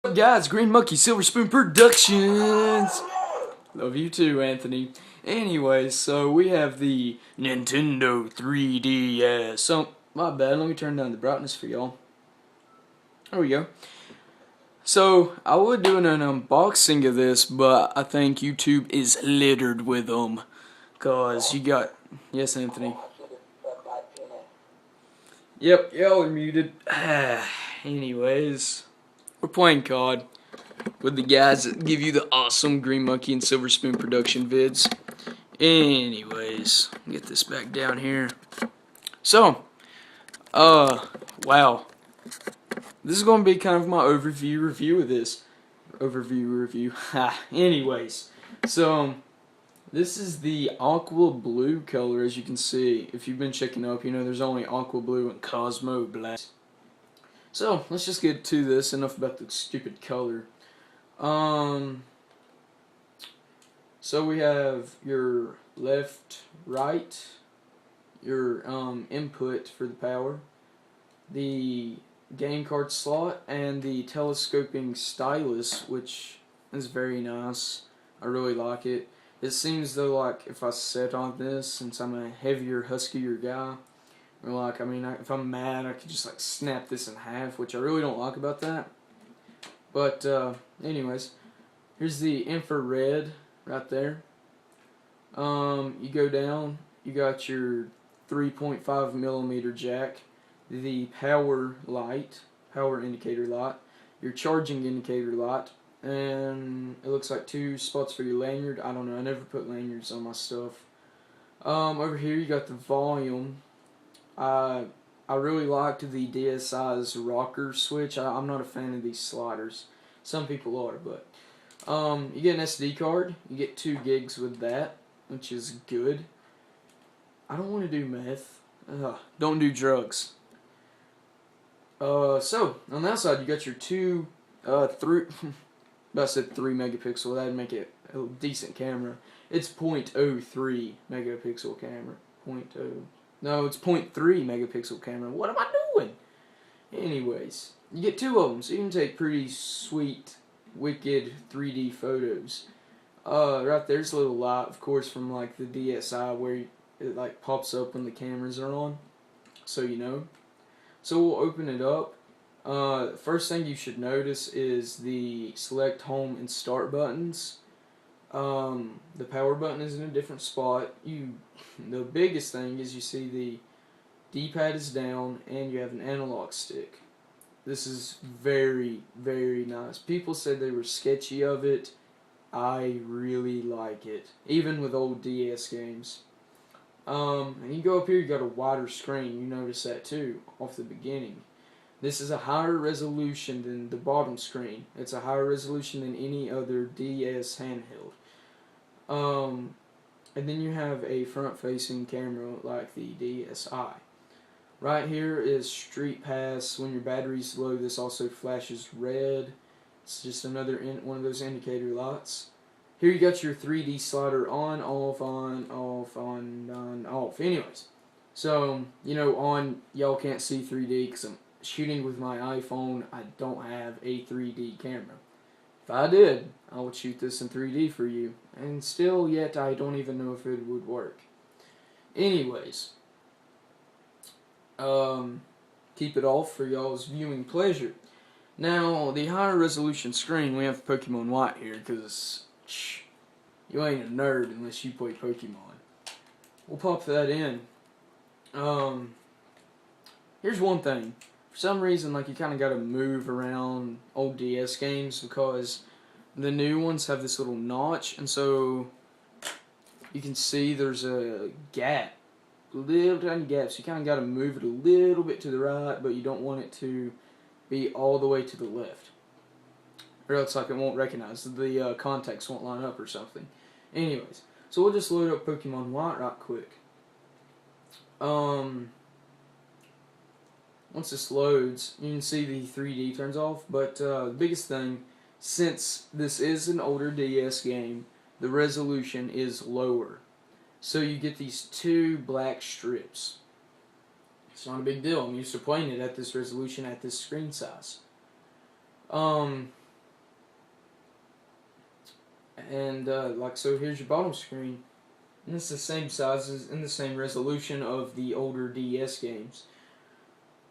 What's up, guys? Green Monkey Silver Spoon Productions. Love you too, Anthony. Anyways, so we have the Nintendo 3DS. So, my bad, let me turn down the brightness for y'all. There we go. So, I would do an unboxing of this, but I think YouTube is littered with them. Cause you got... Yes, Anthony. Yep, y'all are muted. Anyways, we're playing COD with the guys that give you the awesome Green Monkey and Silver Spoon production vids. Anyways, get this back down here. So, wow. This is going to be kind of my overview review of this. Anyways, so, this is the aqua blue color, as you can see. If you've been checking up, you know there's only aqua blue and Cosmo black. So, let's just get to this. Enough about the stupid color. So we have your left, right, your input for the power, the game card slot, and the telescoping stylus, which is very nice. I really like it. It seems though like if I set on this, since I'm a heavier, huskier guy, or like, I mean, if I'm mad, I could just like snap this in half, which I really don't like about that. But anyways, here's the infrared right there. You go down, you got your 3.5 millimeter jack, the power indicator light, your charging indicator light, and it looks like 2 spots for your lanyard. I don't know, I never put lanyards on my stuff. Over here you got the volume. I really liked the DSi's rocker switch. I'm not a fan of these sliders. Some people are, but you get an SD card. You get 2 gigs with that, which is good. I don't want to do meth. Don't do drugs. So on the outside you got your 2 3 I said 3 megapixel. That'd make it a decent camera. It's 0.03 megapixel camera. No, it's 0.3 megapixel camera. What am I doing? Anyways, you get 2 of them, so you can take pretty sweet, wicked 3D photos. Right there's a little light, of course, from like the DSi where it like pops up when the cameras are on, so you know. So we'll open it up. First thing you should notice is the select home and start buttons. The power button is in a different spot. The biggest thing is you see the D-pad is down and you have an analog stick. This is very, very nice. People said they were sketchy of it. I really like it, even with old DS games. And you go up here, you got a wider screen. You notice that too off the beginning. This is a higher resolution than the bottom screen. It's a higher resolution than any other DS handheld. And then you have a front-facing camera like the DSi. Right here is Street Pass. When your battery's low, this also flashes red. It's just another one of those indicator lights. Here you got your 3D slider on, off, on, off, on, off. Anyways, so, you know, on, y'all can't see 3D because I'm shooting with my iPhone. I don't have a 3D camera. If I did, I would shoot this in 3D for you. And still yet, I don't even know if it would work. Anyways, keep it off for y'all's viewing pleasure. Now, the higher resolution screen, we have Pokemon White here, because you ain't a nerd unless you play Pokemon. We'll pop that in. Here's one thing. For some reason, like, you kind of got to move around old DS games because the new ones have this little notch, and so you can see there's a gap, little tiny gap, so you kind of got to move it a little bit to the right, but you don't want it to be all the way to the left, or else like it won't recognize, the contacts won't line up or something. Anyways, so we'll just load up Pokemon White right quick. Once this loads, you can see the 3D turns off, but the biggest thing, since this is an older DS game, the resolution is lower. So you get these 2 black strips. It's not a big deal. I'm used to playing it at this resolution, at this screen size. And like so, here's your bottom screen. And it's the same sizes and the same resolution of the older DS games.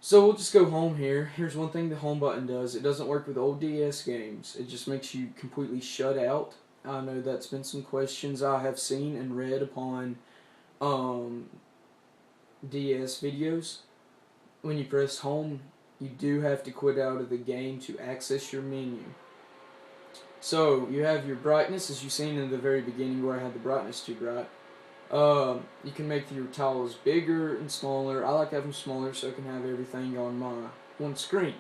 So we'll just go home here. Here's one thing the home button does. It doesn't work with old DS games. It just makes you completely shut out. I know that's been some questions I have seen and read upon DS videos. When you press home, you do have to quit out of the game to access your menu. So you have your brightness, as you've seen in the very beginning where I had the brightness too bright. You can make your tiles bigger and smaller. I like having them smaller so I can have everything on my one screen.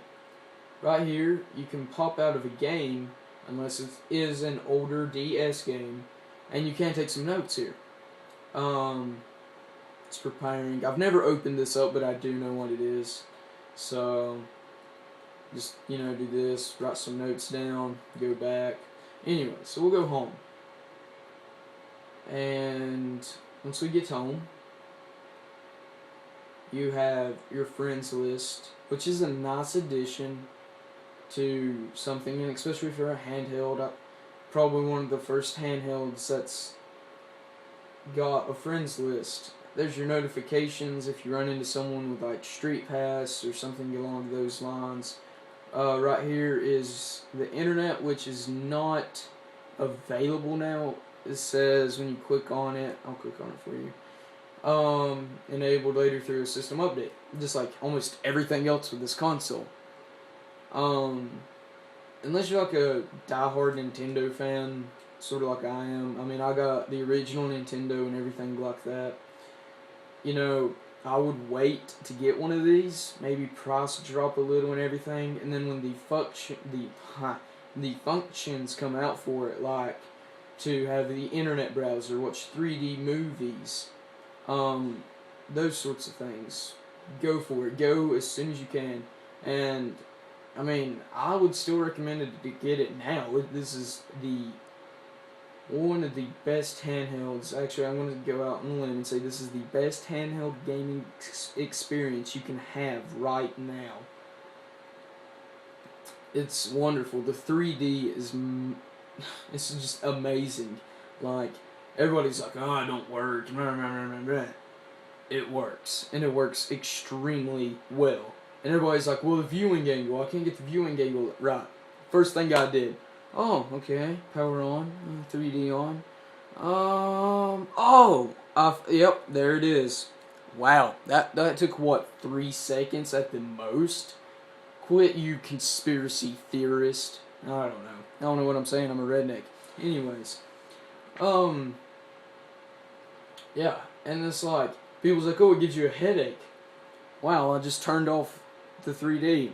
Right here, you can pop out of a game, unless it is an older DS game, and you can take some notes here. It's preparing. I've never opened this up, but I do know what it is. So, just, do this, write some notes down, go back. Anyway, so we'll go home. And once we get home, you have your friends list, which is a nice addition to something, and especially if you're a handheld. Probably one of the first handhelds that's got a friends list. There's your notifications if you run into someone with like Street Pass or something along those lines. Right here is the internet, which is not available now. It says when you click on it, I'll click on it for you, enabled later through a system update, just like almost everything else with this console. Unless you're like a diehard Nintendo fan, sort of like I am. I mean, I got the original Nintendo and everything like that. I would wait to get one of these, maybe price drop a little and everything, and then when the functions come out for it, like to have the internet browser, watch 3D movies, those sorts of things, go for it. Go as soon as you can. And I mean, I would still recommend it to get it now. This is one of the best handhelds. Actually, I'm going to go out on a limb and say this is the best handheld gaming experience you can have right now. It's wonderful. The 3D is it's just amazing. Like, everybody's like, oh, it don't work. It works. And it works extremely well. And everybody's like, well, the viewing angle, I can't get the viewing angle right. First thing I did, oh, okay, power on, 3D on. Yep, there it is. Wow, that took, what, 3 seconds at the most? Quit, you conspiracy theorist. I don't know. I don't know what I'm saying. I'm a redneck. Anyways. Yeah. And it's like, people's like, oh, it gives you a headache. Wow, I just turned off the 3D.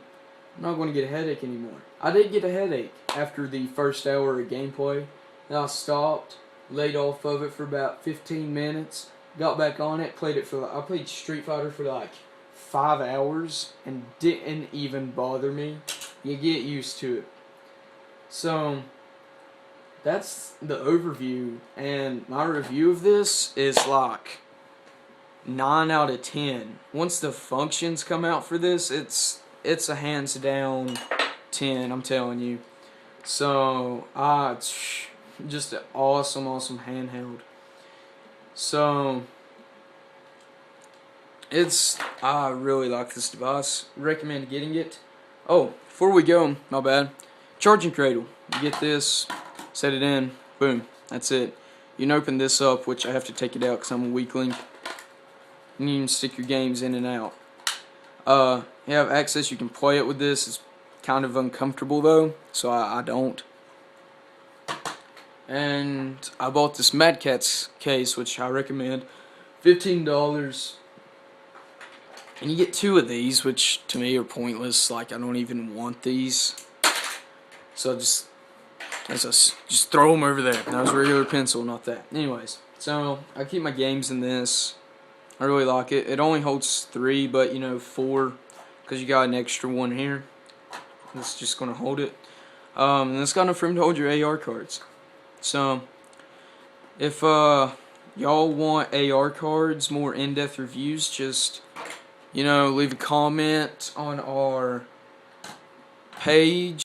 I'm not going to get a headache anymore. I did get a headache after the first hour of gameplay. Then I stopped, laid off of it for about 15 minutes, got back on it, I played Street Fighter for like 5 hours, and didn't even bother me. You get used to it. So, that's the overview, and my review of this is like 9 out of 10. Once the functions come out for this, it's a hands down 10, I'm telling you. So, it's just an awesome handheld. So, I really like this device. Recommend getting it. Oh, before we go, my bad. Charging cradle. You get this, set it in, boom, that's it. You can open this up, which I have to take it out because I'm a weakling. And you can stick your games in and out. You have access, you can play it with this. It's kind of uncomfortable though, so I don't. And I bought this Mad Catz case, which I recommend. $15. And you get 2 of these, which to me are pointless. Like, I don't even want these. So just throw them over there. That was a regular pencil, not that. Anyways, so I keep my games in this. I really like it. It only holds 3, but 4, because you got an extra one here. It's just gonna hold it. And it's got enough room to hold your AR cards. So if y'all want AR cards, more in-depth reviews, just leave a comment on our page.